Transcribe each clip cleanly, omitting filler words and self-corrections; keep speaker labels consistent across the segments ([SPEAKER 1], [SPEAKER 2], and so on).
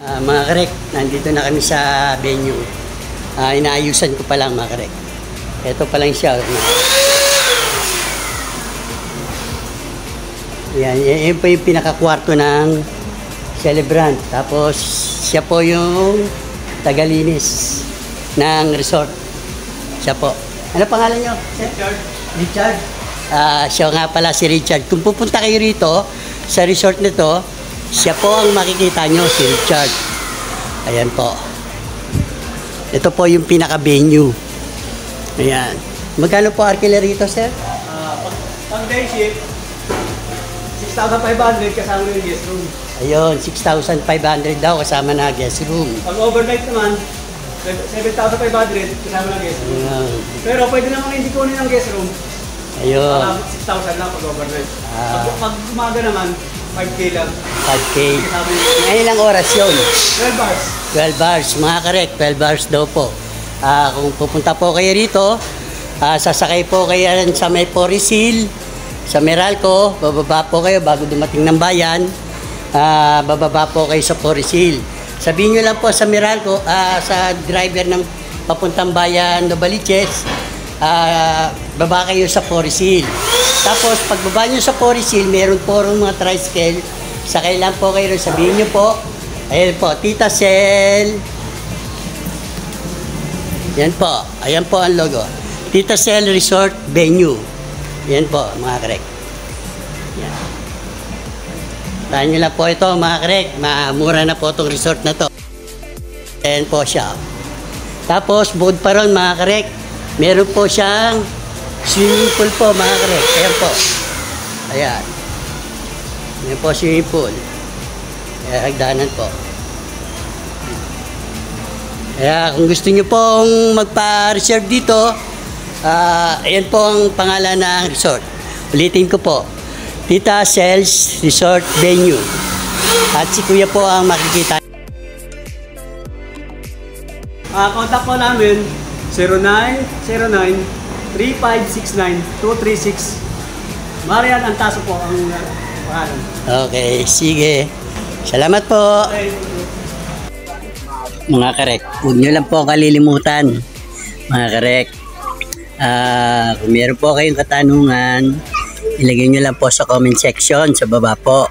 [SPEAKER 1] Mga karek, nandito na kami sa venue. Inaayusan ko pa lang mga karek. Ito pa lang siya. Yan po yung pinakakwarto ng celebrant. Tapos siya po yung tagalinis ng resort. Siya po. Ano pangalan nyo? Richard. Siya nga pala si Richard. Kung pupunta kayo rito sa resort nito, siya po ang makikita nyo, si Richard. Ayan po. Ito po yung pinaka-venue. Ayan. Magkano po arkila rito, sir?
[SPEAKER 2] Pag day shift, 6,500 kasama yung guest room.
[SPEAKER 1] Ayun, 6,500 daw kasama na guest room.
[SPEAKER 2] Pag overnight naman, 7,500 kasama na guest room.
[SPEAKER 1] Ayan.
[SPEAKER 2] Pero pwede naman hindi kunin ang guest room.
[SPEAKER 1] Ayun.
[SPEAKER 2] 6,000 lang pag overnight. Pag umaga naman, 5K lang.
[SPEAKER 1] 5K. Ngayon lang oras yun.
[SPEAKER 2] 12 hours.
[SPEAKER 1] 12 hours, mga karek, 12 hours daw po. Kung pupunta po kayo rito, sasakay po kayo sa may Porisil, sa Meralco, bababa po kayo bago dumating ng bayan, bababa po kayo sa Porisil. Sabihin nyo lang po sa Meralco, sa driver ng papuntang bayan, Novaliches, baba kayo sa Porisil. Tapos pagbaba nyo sa Porisil, meron po rin mga tricycle. Sakay lang po kayo, sabihin nyo po, ayan po, Tita Cel. Yan po, ayan po ang logo. Tita Cel Resort Venue. Yan po, mga karek. Yan. Tahan nyo lang po ito, mga karek. Mura na po itong resort na to. Ayan po siya. Tapos, bukod pa ron, mga karek, meron po siyang swimming pool po, mga karek. Ayan po. Ayan. Ayan po swimming pool. Ayan, hagdanan po. Kaya kung gusto nyo pong magpa-reserve dito, ayan po ang pangalan ng resort. Ulitin ko po. Tita Cel's Resort Venue. At si Kuya po ang makikita.
[SPEAKER 2] Contact po namin 0909-3569-236. Marian Antaso po ang pangalan.
[SPEAKER 1] Okay, sige. Salamat po.
[SPEAKER 2] Okay.
[SPEAKER 1] Mga karek, huwag nyo lang po kalilimutan. Mga karek, kung meron po kayong katanungan, ilagay nyo lang po sa comment section sa baba po.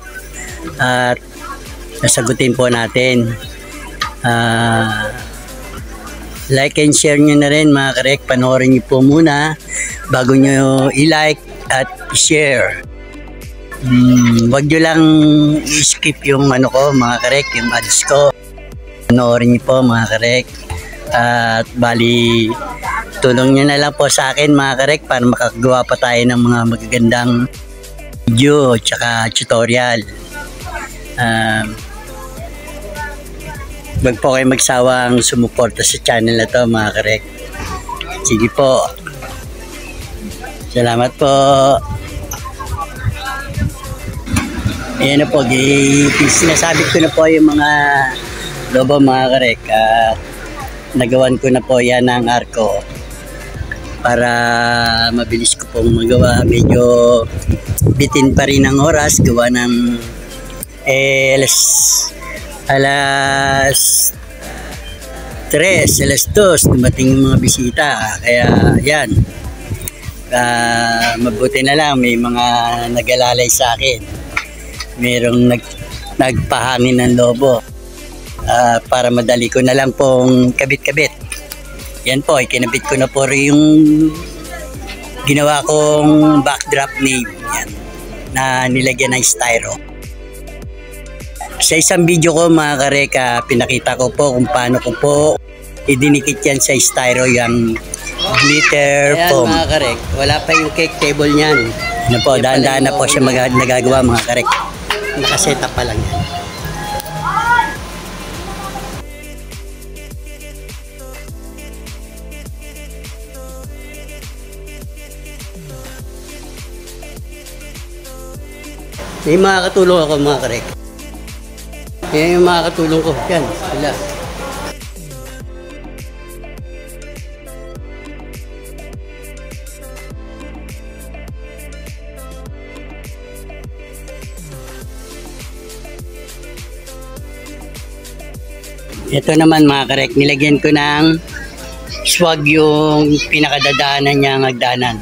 [SPEAKER 1] At nasagutin po natin. Like and share nyo na rin, mga karek. Panoorin nyo po muna bago nyo i-like at i-share. Huwag nyo lang i-skip yung ano ko, mga karek, yung ads ko. Panoorin niyo po, mga karek. At bali, tulong nyo na lang po sa akin, mga karek, para makagawa pa tayo ng mga magagandang video tsaka tutorial. Huwag po kayo magsawang sumuporta sa channel na to, mga karek. Sige po. Salamat po. Ayan na po, sinasabi ko na po yung mga lobo, mga karek. Nagawan ko na po yan ng arko para mabilis ko pong magawa. Medyo bitin pa rin ang oras, gawa ng alas 3, alas 2 dumating yung mga bisita, kaya yan, mabuti na lang may mga nag-alalay sa akin, merong nagpahangin ng lobo. Para madali ko na lang pong kabit-kabit. Yan po, ikinabit ko na po rin yung ginawa kong backdrop name. Yan, na nilagyan ng styro. Sa isang video ko, mga kareka, pinakita ko po kung paano ko po idinikit yan sa styro yung glitter foam. Ayan, mga karek, wala pa yung cake table niyan. Ano po, dahan-dahan na po siya nagagawa, mga karek. Nakaset up pa lang yan. May mga katulong ako, mga karek. Yan yung mga katulong ko. Yan, sila. Ito naman mga karek, nilagyan ko ng swag yung pinakadadaanan niyang hagdanan.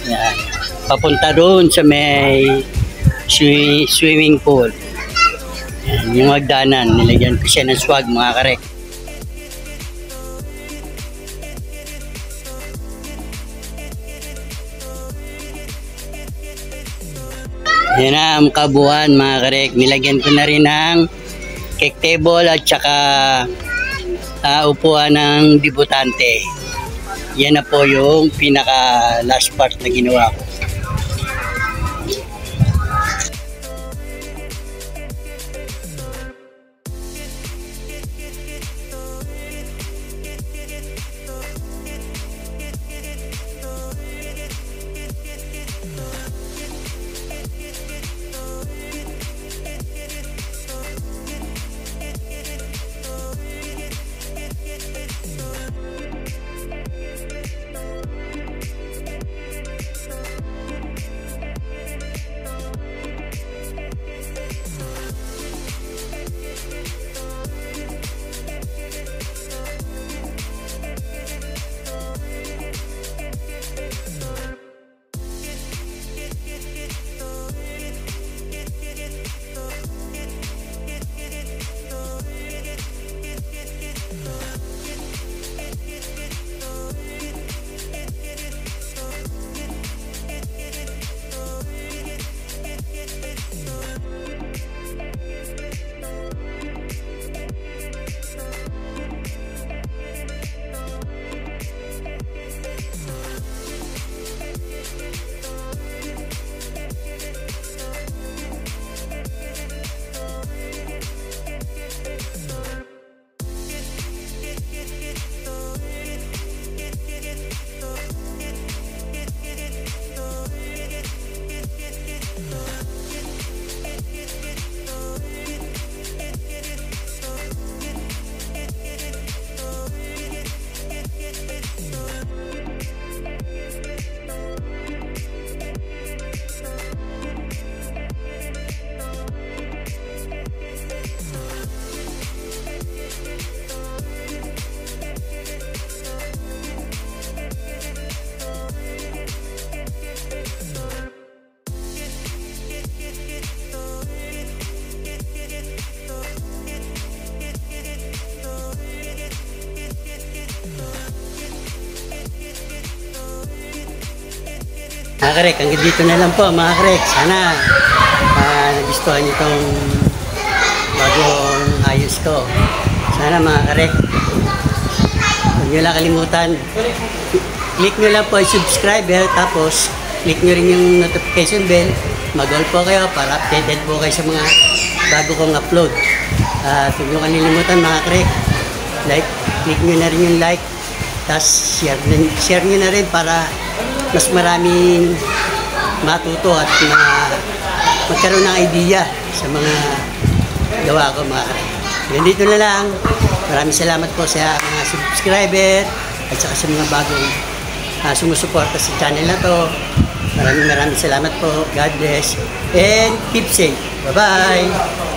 [SPEAKER 1] Yan. Papunta doon sa may swimming pool. Yan, yung hagdanan, nilagyan ko siya ng swag mga karek. Yan na ang kabuuan mga karek. Nilagyan ko na rin ng cake table at saka upuan ng debutante. Yan na po yung pinaka last part na ginawa ko. Mga karek, hanggang dito na lang po mga karek. Sana nagustuhan niyo itong bagong ayos ko. Sana mga karek, huwag niyo lang kalimutan. Click niyo lang po yung subscribe, tapos click niyo rin yung notification bell. Mag-all po kayo para updated po kayo sa mga bago kong upload. At huwag niyo kalilimutan mga karek, click niyo na rin yung like. Tapos share niyo na rin para mas maraming matuto at magkaroon ng idea sa mga gawa ko mga karek. Ganito na lang. Maraming salamat po sa mga subscriber at saka sa mga bagong sumusuporta sa channel na to. Maraming salamat po. God bless and keep safe. Bye-bye!